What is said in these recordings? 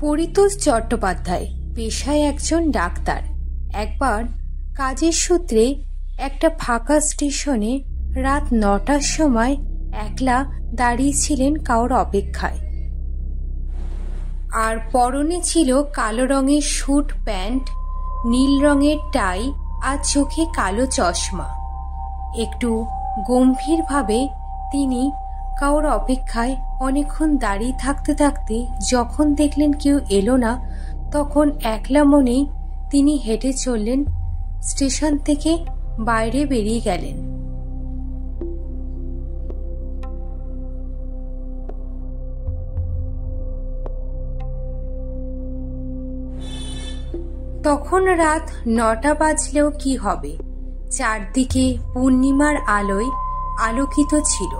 পরিতোষ চট্টোপাধ্যায় পেশায় একজন ডাক্তার। একবার কাজের সূত্রে একটা ফাঁকা স্টেশনে রাত ৯টার সময় একলা দাঁড়িয়েছিলেন কারোর অপেক্ষায়। আর পরনে ছিল কালো রঙের স্যুট প্যান্ট, নীল রঙের টাই আর চোখে কালো চশমা। একটু গম্ভীরভাবে তিনি কারোর অপেক্ষায় অনেকক্ষণ দাঁড়িয়ে থাকতে থাকতে যখন দেখলেন কেউ এলো না, তখন একলা মনেই তিনি হেঁটে চললেন, স্টেশন থেকে বাইরে বেরিয়ে গেলেন। তখন রাত ৯টা বাজলেও কি হবে, চারদিকে পূর্ণিমার আলোয় আলোকিত ছিল।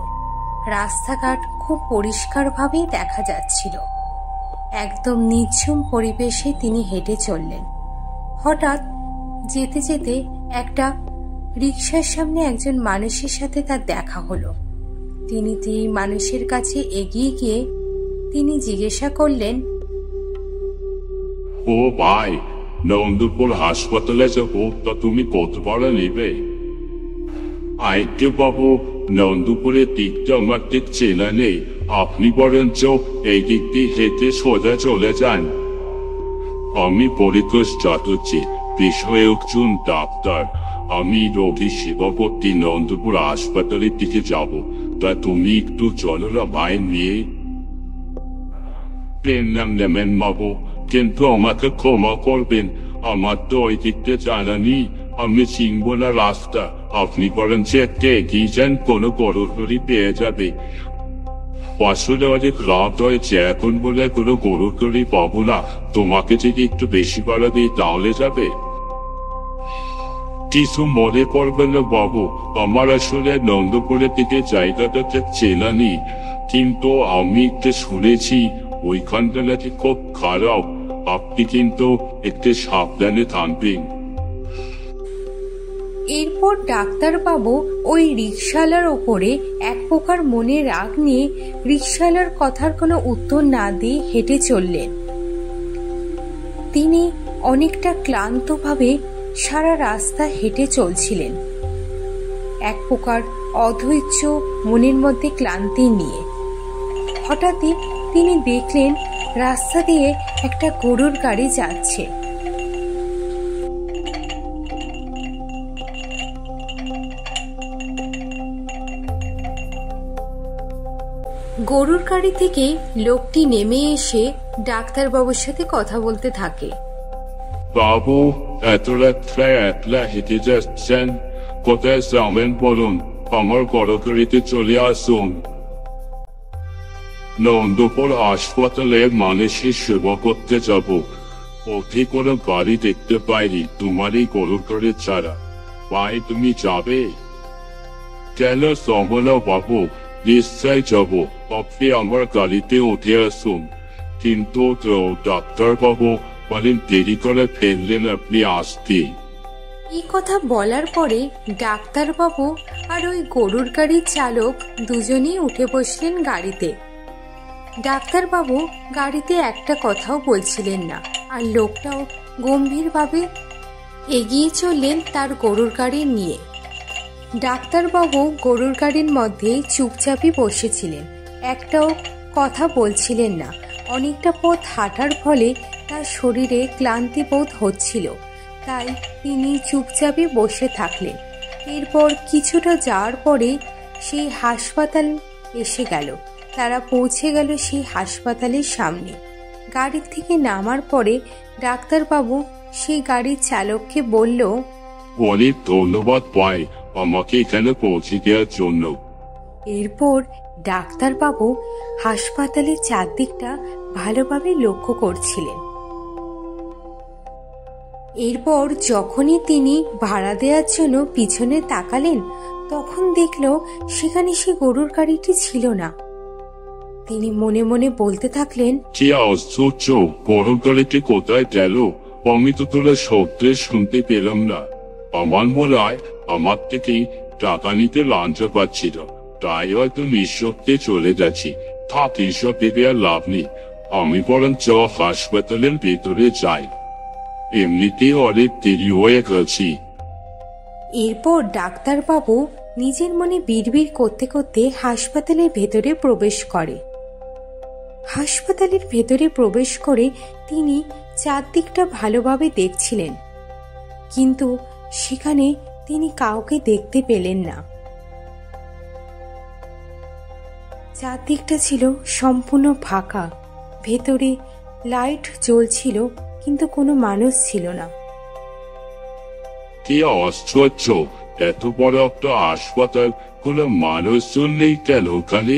রাস্তাঘাট খুব পরিষ্কারভাবেই দেখা যাচ্ছিল। একদম নিঝুম পরিবেশে তিনি হেঁটে চললেন। হঠাৎ যেতে যেতে একটা রিকশার সামনে একজন মানুষের সাথে তার দেখা হলো। তিনি মানুষের কাছে এগিয়ে গিয়ে তিনি জিজ্ঞাসা করলেন, ও ভাই, নন্দপুর হাসপাতালে যাবো, তা তুমি কত ভাড়া নেবে? আইকে বাবু, নন্দপুরের দিকটা আমার ঠিক চেনা নেই, আপনি বরঞ্চ এই দিক দিয়ে হেঁটে সোজা চলে যান। আমি পরিতোষ চ্যাটার্জি, পেশায় একজন ডাক্তার। আমি রোগী সেবা করতে নন্দপুর হাসপাতালের দিকে যাব, তা তুমি একটু চলো না ভাই নিয়ে। প্লেন নাম নেবেন বাবু, কিন্তু আমাকে ক্ষমা করবেন, আমার তো ওই দিকটা জানা নেই, আমি চিনব না রাস্তা। আপনি বরঞ্চ একটা এগিয়ে যান, কোনো গরুর পেয়ে যাবে। আসলে অনেক রাত হয়েছে, এখন বলে কোনো গরুর পাবো না। তোমাকে যদি একটু বেশি ভাড়া দিই তাহলে যাবে? কিছু মনে পড়বে না বাবু, আমার আসলে নন্দপুরের দিকে জায়গাটা চেনা নেই, কিন্তু আমি একটু শুনেছি ওইখানটা নাকি খুব খারাপ। আপনি কিন্তু একটু সাবধানে থাকবেন। এরপর ডাক্তারবাবু ওই রিকশালার ওপরে এক প্রকার মনে রাগ নিয়ে রিকশালার কথার কোনো উত্তর না দিয়ে হেঁটে চললেন। তিনি অনেকটা ক্লান্তভাবে সারা রাস্তা হেঁটে চলছিলেন, এক প্রকার অধৈর্য মনের মধ্যে ক্লান্তি নিয়ে। হঠাৎই তিনি দেখলেন রাস্তা দিয়ে একটা গরুর গাড়ি যাচ্ছে। গরুর গাড়ি থেকে লোকটি নেমে এসে ডাক্তারবাবুর সাথে কথা বলতে থাকে। বাবু, এত রাত্রায় একলা হেঁটে যাচ্ছেন, কোথায় যাবেন বলুন, আমার গরুগাড়িতে চলে আসুন। নন্দপুর হাসপাতালে মানুষের সেবা করতে যাব, পথে কোনো গাড়ি দেখতে পাইনি তোমার এই গরুর গাড়ি ছাড়া। ভাই, তুমি যাবে? কেন যাব না বাবু, নিশ্চয় যাব, আপনি আমার গাড়িতে উঠে আসুন। কিন্তু ডাক্তারবাবু বলেন দেরি করে ফেললেন আপনি আসতে। এই কথা বলার পরে ডাক্তারবাবু আর ওই গরুর গাড়ির চালক দুজনেই উঠে বসলেন গাড়িতে। ডাক্তারবাবু গাড়িতে একটা কথাও বলছিলেন না, আর লোকটাও গম্ভীরভাবে এগিয়ে চললেন তার গরুর গাড়ি নিয়ে। ডাক্তারবাবু গরুর গাড়ির মধ্যে চুপচাপই বসেছিলেন, একটাও কথা বলছিলেন না। অনেকটা পথ হাঁটার ফলে তার শরীরে ক্লান্তি বোধ হচ্ছিল, তাই তিনি চুপচাপই বসে থাকলেন। এরপর কিছুটা যাওয়ার পরে সেই হাসপাতাল এসে গেল। তারা পৌঁছে গেল সেই হাসপাতালের সামনে। গাড়ির থেকে নামার পরে ডাক্তারবাবু সেই গাড়ির চালককে বলল, অনেক ধন্যবাদ ভাই আমাকে এখানে পৌঁছে দেওয়ার জন্য। এরপর ডাক্তারবাবু হাসপাতালের চারদিকটা ভালোভাবে লক্ষ্য করছিলেন। এরপর যখনই তিনি ভাড়া দেওয়ার জন্য পিছনে তাকালেন, তখন দেখল সেখানে সে গরুর গাড়িটি ছিল না। তিনি মনে মনে বলতে থাকলেন, কি আশ্চর্য, গরুর গাড়িটি কোথায় গেল? আমি তো তোরা শব্দে শুনতে পেলাম না। আমার মনে হয় আমার থেকেই টাকা নিতে লাঞ্ছা পাচ্ছিল, তাই হয়তো নিঃশব্দে চলে যাচ্ছি। থাক, এইসব ভেবে আর লাভ নেই। আমি বরঞ্চ হাসপাতালের ভেতরে যাই, এমনিতেই অনেক দেরি হয়ে গেছি। এরপর ডাক্তারবাবু নিজের মনে বিড়বিড় করতে করতে হাসপাতালের ভেতরে প্রবেশ করে। হাসপাতালের ভেতরে প্রবেশ করে তিনি চারদিকটা ভালোভাবে দেখছিলেন, কিন্তু সেখানে তিনি কাউকে দেখতে পেলেন না। চারদিকটা ছিল সম্পূর্ণ ফাঁকা, ভেতরে লাইট জ্বলছিল কিন্তু কোনো মানুষ ছিল না। কি আশ্চর্য, এত বড় একটা হাসপাতাল, কোনো মানুষজন নেই কেন ওখানে?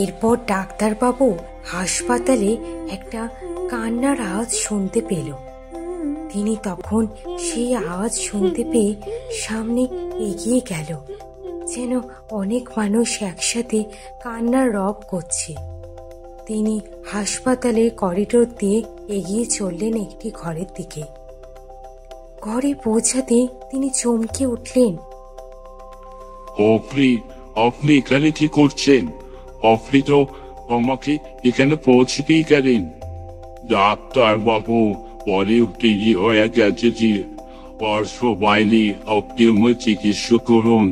এরপর ডাক্তারবাবু হাসপাতালে একটা কান্নার আওয়াজ শুনতে পেল। তিনি তখন সেই আওয়াজ শুনতে পেয়ে সামনে এগিয়ে গেল, যেন অনেক মানুষ একসাথে কান্নার রব করছে। তিনি হাসপাতালের করিডোর দিয়ে এগিয়ে চললেন একটি ঘরের দিকে। ঘরে পৌঁছাতে তিনি চমকে উঠলেন। আপনি এখানে কি করছেন? আপনি তো আমাকে এখানে পৌঁছতেই গেলেন। ডাক্তার বাবু, পরে দেরি হয়ে গেছে যে, আর সবাই নেই, আপনি আমার চিকিৎসা করুন।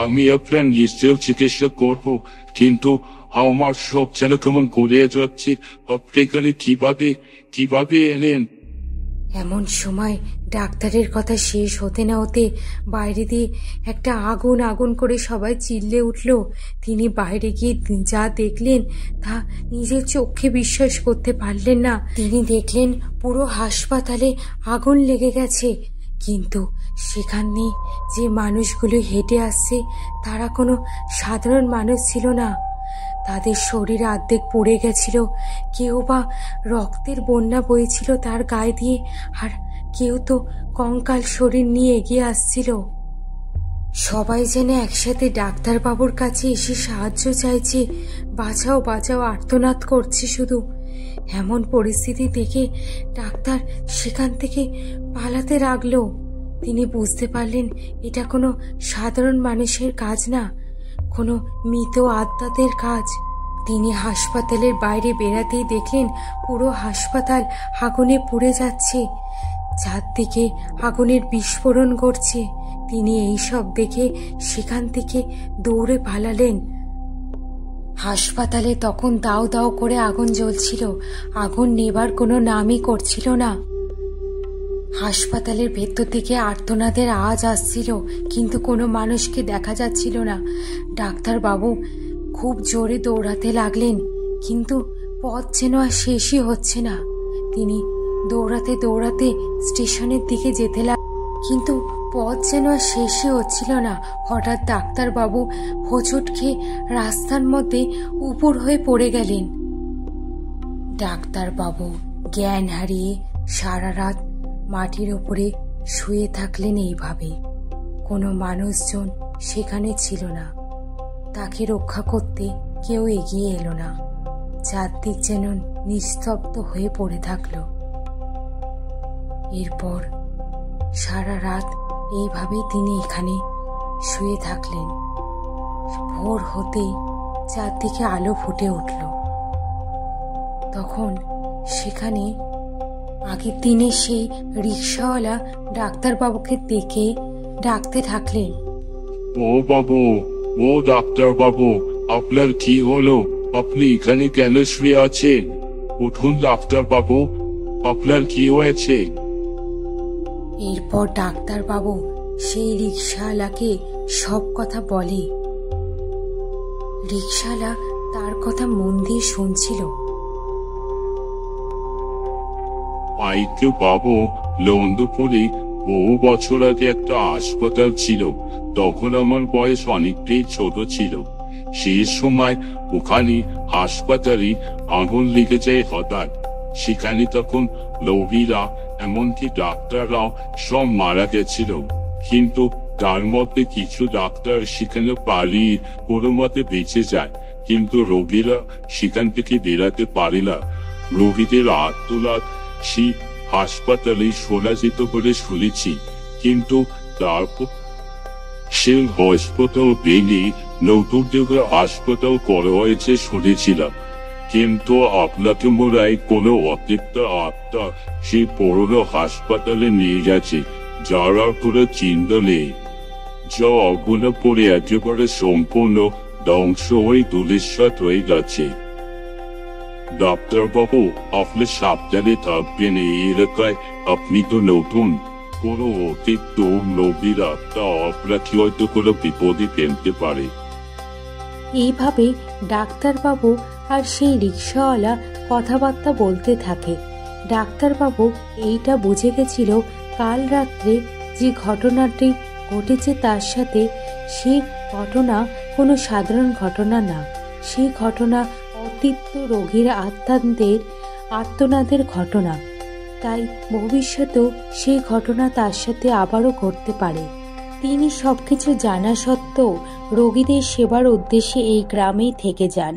আমি আপনার নিশ্চয় চিকিৎসা করবো, কিন্তু আমার সব যেন কেমন গড়িয়ে যাচ্ছে। আপনি এখানে কিভাবে এলেন? এমন সময় ডাক্তারের কথা শেষ হতে না হতে বাইরে দিয়ে একটা আগুন আগুন করে সবাই চিল্লে উঠল। তিনি বাইরে গিয়ে যা দেখলেন তা নিজের চোখে বিশ্বাস করতে পারলেন না। তিনি দেখলেন পুরো হাসপাতালে আগুন লেগে গেছে, কিন্তু সেখানে যে মানুষগুলো হেঁটে আসছে তারা কোনো সাধারণ মানুষ ছিল না। তাদের শরীর অর্ধেক পুড়ে গেছিল, কেউ বা রক্তের বন্যা বইছিল তার গায়ে দিয়ে, আর কেউ তো কঙ্কাল শরীর নিয়ে এগিয়ে আসছিল। সবাই যেন একসাথে ডাক্তারবাবুর কাছে এসে সাহায্য চাইছে, বাঁচাও বাঁচাও আর্তনাদ করছে শুধু। এমন পরিস্থিতি দেখে ডাক্তার সেখান থেকে পালাতে লাগলো। তিনি বুঝতে পারলেন এটা কোনো সাধারণ মানুষের কাজ না, কোনো মৃত আত্মাদের কাজ। তিনি হাসপাতালের বাইরে বেরাতেই দেখলেন পুরো হাসপাতাল আগুনে পুড়ে যাচ্ছে, চারদিকে আগুনের বিস্ফোরণ ঘটছে। তিনি এইসব দেখে সেখান থেকে দৌড়ে পালালেন। হাসপাতালে তখন দাও দাও করে আগুন জ্বলছিল, আগুন নেবার কোনো নামই করছিল না। হাসপাতালের ভেতর থেকে আর্তনাদের আওয়াজ আসছিল, কিন্তু কোনো মানুষকে দেখা যাচ্ছিল না। ডাক্তারবাবু খুব জোরে দৌড়াতে লাগলেন, কিন্তু পথ যেন আর শেষই হচ্ছে না। তিনি দৌড়াতে দৌড়াতে স্টেশনের দিকে যেতে লাগলেন, কিন্তু পথ যেন আর শেষই হচ্ছিল না। হঠাৎ ডাক্তারবাবু হোঁচট খেয়ে রাস্তার মধ্যে উপর হয়ে পড়ে গেলেন। ডাক্তারবাবু জ্ঞান হারিয়ে সারা রাত মাটির ওপরে শুয়ে থাকলেন এইভাবে। কোনো মানুষজন সেখানে ছিল না, তাকে রক্ষা করতে কেউ এগিয়ে এলো না। চারদিক যেন নিস্তব্ধ হয়ে পড়ে থাকলো। এরপর সারা রাত এইভাবেই তিনি এখানে শুয়ে থাকলেন। ভোর হতেই চারদিকে আলো ফুটে উঠল। তখন সেখানে আগের দিনে সেই রিক্সাওয়ালা ডাক্তারবাবুকে দেখে ডাকতে থাকলেন। ও বাবু, ও ডাক্তার বাবু, আপনার কি হলো? আপনি এখানে কেন শুয়ে আছেন? উঠুন ডাক্তার বাবু, আপনার কি হয়েছে? এরপর ডাক্তারবাবু সেই রিক্সাওয়ালাকে সব কথা বলে। রিক্সাওয়ালা তার কথা মন দিয়ে শুনছিল। আইতে বাবু, নন্দপুরে বহু বছর আগে একটা হাসপাতাল ছিল। তখন আমার বয়স অনেকটাই ছোট ছিল। সেই সময় ওখানে হাসপাতালে আগুন লেগে যায় হঠাৎ। সেখানে তখন রোগীরা এমনকি ডাক্তাররাও সব মারা গেছিল, কিন্তু তার মধ্যে কিছু ডাক্তার সেখানে পালিয়ে কোনো মতে বেঁচে যায়, কিন্তু রোগীরা সেখান থেকে বেরাতে পারে না। রোগীদের আত্মনাদ সেই হাসপাতালে শোনা যেত বলে শুনেছি, কিন্তু তারপর সে হাসপাতাল ভেঙে নতুন জায়গায় হাসপাতাল করা হয়েছে শুনেছিলাম। কিন্তু আপনাকে মোরাই কোনো অতিরিক্ত আত্মা সেই পুরনো হাসপাতালে নিয়ে গেছে, যার আর কোনো চিন্তা নেই, যা আগুনে পড়ে একেবারে সম্পূর্ণ ধ্বংস হয়ে ধূলিসাৎ হয়ে গেছে। ডাক্তারবাবু, আপনি সাবধানে থাকবেন। এই এলাকায় আপনি তো নতুন, কোনো অতিরিক্ত নবীর আত্মা আপনাকে হয়তো কোনো বিপদে ফেলতে পারে। এইভাবে ডাক্তারবাবু আর সেই রিক্সাওয়ালা কথাবার্তা বলতে থাকে। ডাক্তারবাবু এইটা বুঝে গেছিল কাল রাত্রে যে ঘটনাটি ঘটেছে তার সাথে, সেই ঘটনা কোনো সাধারণ ঘটনা না, সেই ঘটনা অতিরিক্ত রোগীর আত্মাদের আর্তনাদের ঘটনা। তাই ভবিষ্যতেও সেই ঘটনা তার সাথে আবারও ঘটতে পারে। তিনি সবকিছু জানা সত্ত্বেও রোগীদের সেবার উদ্দেশ্যে এই গ্রামেই থেকে যান।